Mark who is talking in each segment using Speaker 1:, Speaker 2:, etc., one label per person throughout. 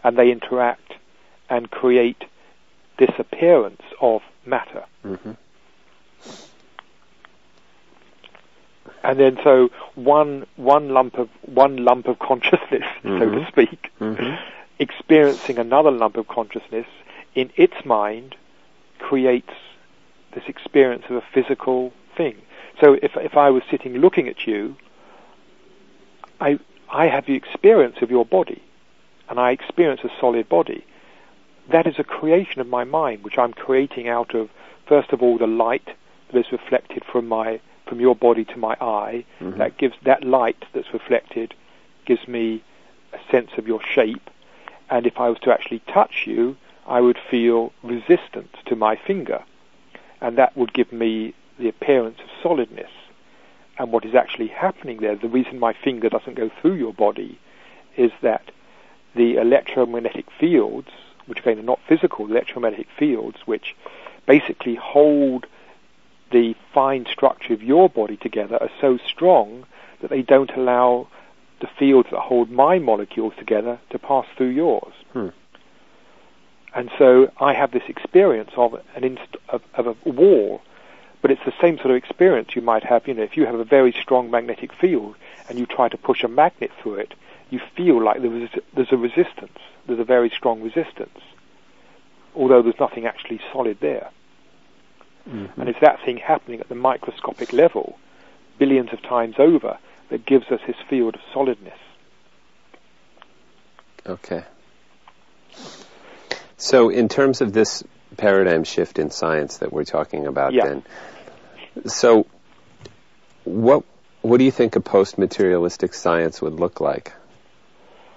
Speaker 1: and they interact and create this appearance of matter.
Speaker 2: Mm-hmm.
Speaker 1: And then, so one lump of consciousness,
Speaker 2: mm-hmm.
Speaker 1: so to speak,
Speaker 2: mm-hmm.
Speaker 1: experiencing another lump of consciousness in its mind creates this experience of a physical thing. So if I was sitting looking at you, I have the experience of your body, and I experience a solid body. That is a creation of my mind, which I'm creating out of, first of all, the light that is reflected from your body to my eye.
Speaker 2: Mm-hmm.
Speaker 1: That light that's reflected gives me a sense of your shape. And if I was to actually touch you, I would feel resistance to my finger, and that would give me the appearance of solidness. And what is actually happening there, the reason my finger doesn't go through your body, is that the electromagnetic fields, which again are not physical, electromagnetic fields, which basically hold the fine structure of your body together, are so strong that they don't allow the fields that hold my molecules together to pass through yours. And so I have this experience of a wall, but it's the same sort of experience you might have, if you have a very strong magnetic field and you try to push a magnet through it, you feel like there's a resistance, there's a very strong resistance, although there's nothing actually solid there. Mm-hmm. And it's that thing happening at the microscopic level, billions of times over, that gives us this field of solidness.
Speaker 2: Okay. So in terms of this paradigm shift in science that we're talking about then, so what do you think a post-materialistic science would look like?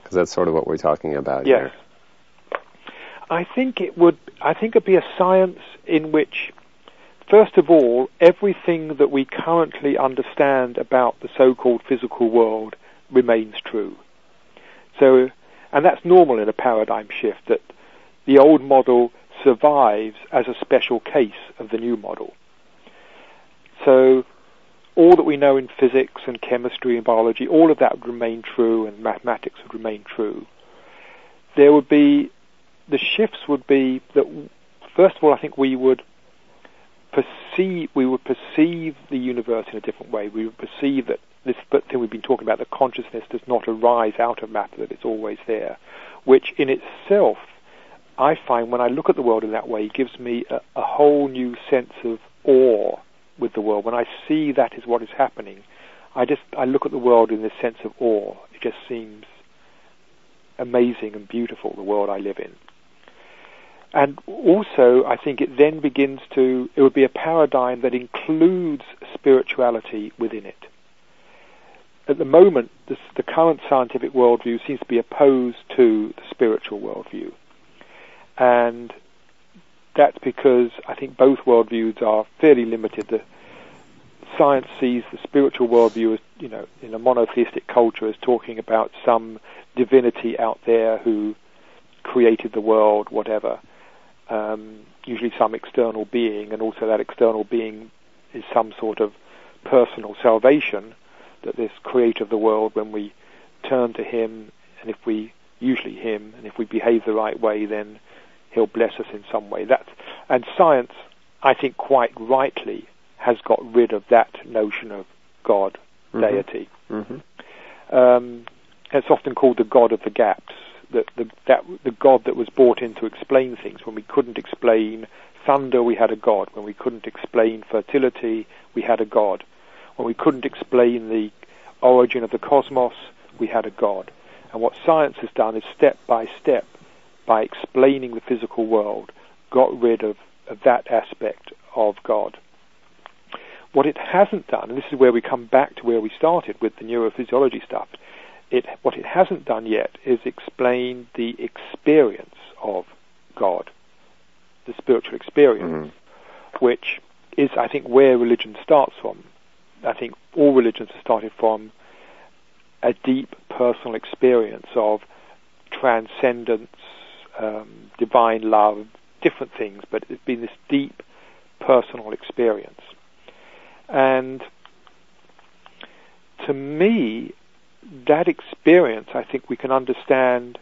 Speaker 2: Because that's sort of what we're talking about here.
Speaker 1: I think it'd be a science in which, first of all, everything that we currently understand about the so-called physical world remains true. So, and that's normal in a paradigm shift, that the old model survives as a special case of the new model. So all that we know in physics and chemistry and biology, all of that would remain true, and mathematics would remain true. The shifts would be that, first of all, I think we would perceive the universe in a different way. We would perceive that this thing we've been talking about, that consciousness does not arise out of matter, that it's always there, which in itself, I find when I look at the world in that way, gives me a whole new sense of awe with the world. When I see that is what is happening, I look at the world in this sense of awe. It just seems amazing and beautiful, the world I live in. And also, I think it then it would be a paradigm that includes spirituality within it. At the moment, the current scientific worldview seems to be opposed to the spiritual worldview. And that's because I think both worldviews are fairly limited. The science sees the spiritual worldview as, in a monotheistic culture, as talking about some divinity out there who created the world, whatever. Usually some external being, and also that external being is some sort of personal salvation, that this creator of the world, when we turn to him, and if we behave the right way, then he'll bless us in some way. And science, I think quite rightly, has got rid of that notion of God, mm-hmm. deity. Mm-hmm. It's often called the God of the gaps, the God that was brought in to explain things. When we couldn't explain thunder, we had a God. When we couldn't explain fertility, we had a God. When we couldn't explain the origin of the cosmos, we had a God. And what science has done is step by step, by explaining the physical world, got rid of that aspect of God. What it hasn't done, and this is where we come back to where we started with the neurophysiology stuff, what it hasn't done yet is explain the experience of God, the spiritual experience, which is, I think, where religion starts from. I think all religions have started from a deep personal experience of transcendence, divine love, different things, but it's been this deep personal experience. And to me, that experience, I think we can understand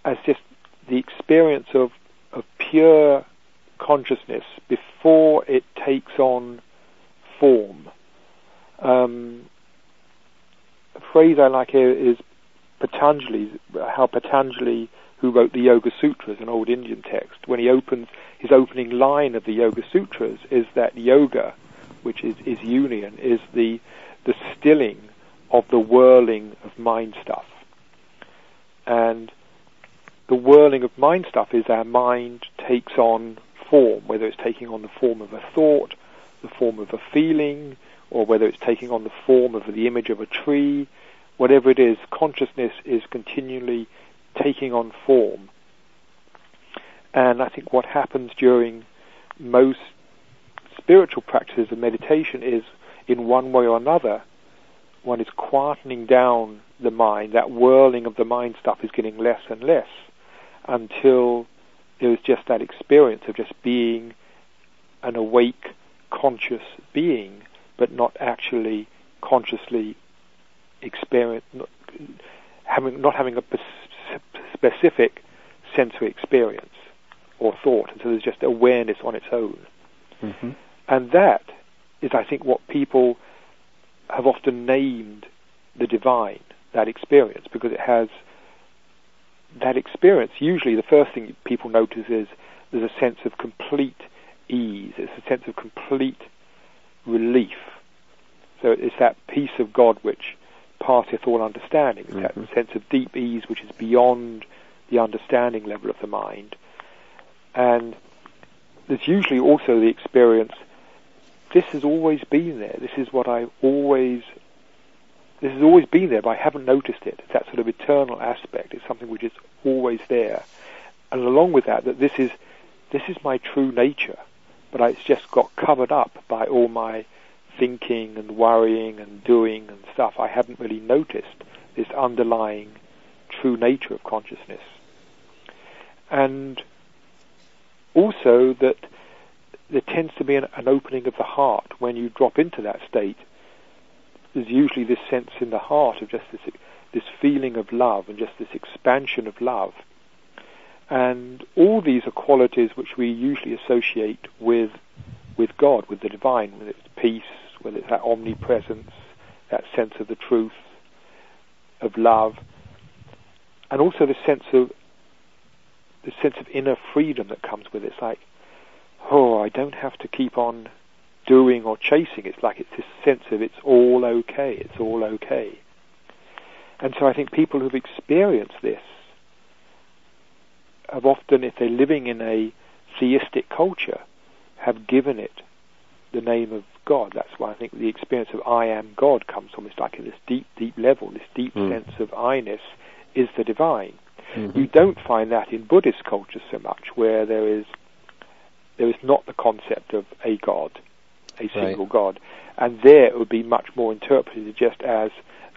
Speaker 1: as just the experience of pure consciousness before it takes on form. A phrase I like here is Patanjali, how Patanjali, who wrote the Yoga Sutras, an old Indian text, when he opens his opening line of the Yoga Sutras, is that yoga, which is union, is the stilling of the whirling of mind stuff. And the whirling of mind stuff is our mind takes on form, whether it's taking on the form of a thought, the form of a feeling, or whether it's taking on the form of the image of a tree. Whatever it is, consciousness is continually taking on form. And I think what happens during most spiritual practices of meditation is, in one way or another, one is quietening down the mind. That whirling of the mind stuff is getting less and less until there is just that experience of just being an awake, conscious being, but not actually consciously experience, not having a specific sensory experience or thought, and so there's just awareness on its own. Mm-hmm. And that is, I think, what people have often named the divine, that experience, because it has that experience. Usually the first thing people notice is there's a sense of complete ease, it's a sense of complete relief. So it's that peace of God which passeth all understanding. It's that sense of deep ease which is beyond the understanding level of the mind. And there's usually also the experience, this has always been there. This has always been there, but I haven't noticed it. It's that sort of eternal aspect. It's something which is always there. And along with that this is my true nature, but it's just got covered up by all my thinking and worrying and doing and stuff. I haven't really noticed this underlying true nature of consciousness. And also that there tends to be an opening of the heart when you drop into that state. There's usually this sense in the heart of just this feeling of love and just this expansion of love. And all these are qualities which we usually associate with God, with the divine, whether it's peace, whether it's that omnipresence, that sense of the truth, of love, and also the sense of inner freedom that comes with it. It's like, I don't have to keep on doing or chasing. It's like it's this sense of it's all okay, it's all okay. And so I think people who've experienced this have often, if they're living in a theistic culture, have given it the name of God. That's why I think the experience of I am God comes from. It's like at this deep, deep level, this deep sense of I-ness is the divine. Mm-hmm. You don't find that in Buddhist culture so much, where there is not the concept of a God, a single God. And there it would be much more interpreted just as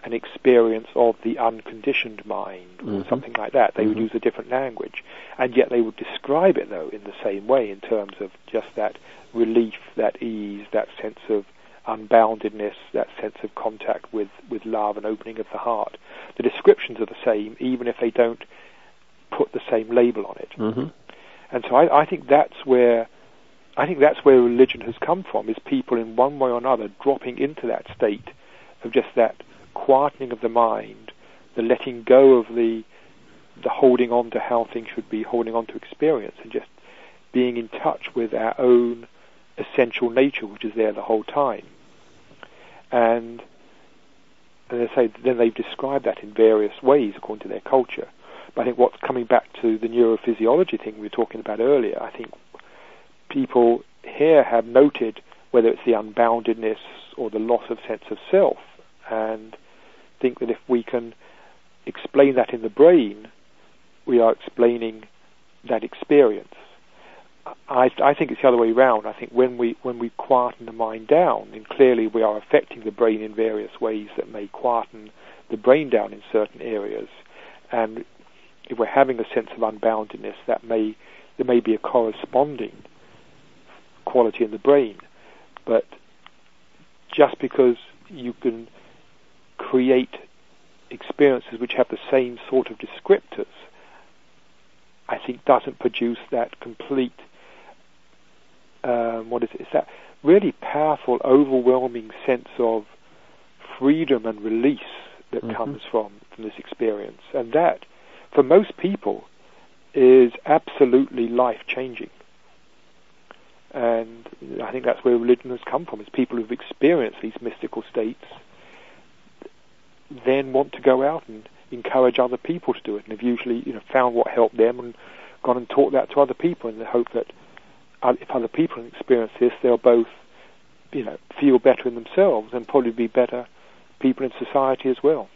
Speaker 1: an experience of the unconditioned mind, or something like that. They would use a different language. And yet they would describe it, though, in the same way, in terms of just that relief, that ease, that sense of unboundedness, that sense of contact with love and opening of the heart. The descriptions are the same, even if they don't put the same label on it. Mm-hmm. And so I think that's where religion has come from, is people in one way or another dropping into that state of just that quietening of the mind, the letting go of the holding on to how things should be, holding on to experience, and just being in touch with our own essential nature, which is there the whole time. And they say, then they've described that in various ways according to their culture. But I think what's coming back to the neurophysiology thing we were talking about earlier, I think people here have noted, whether it's the unboundedness or the loss of sense of self, and think that if we can explain that in the brain, we are explaining that experience. I think it's the other way around. I think when we quieten the mind down, then clearly we are affecting the brain in various ways that may quieten the brain down in certain areas. And if we're having a sense of unboundedness, there may be a corresponding quality in the brain. But just because you can create experiences which have the same sort of descriptors think doesn't produce that complete, it's that really powerful, overwhelming sense of freedom and release that comes from this experience. And that, for most people, is absolutely life-changing. And I think that's where religion has come from, is people who've experienced these mystical states then want to go out and encourage other people to do it, and have usually found what helped them and gone and taught that to other people in the hope that if other people experience this, they'll both feel better in themselves and probably be better people in society as well.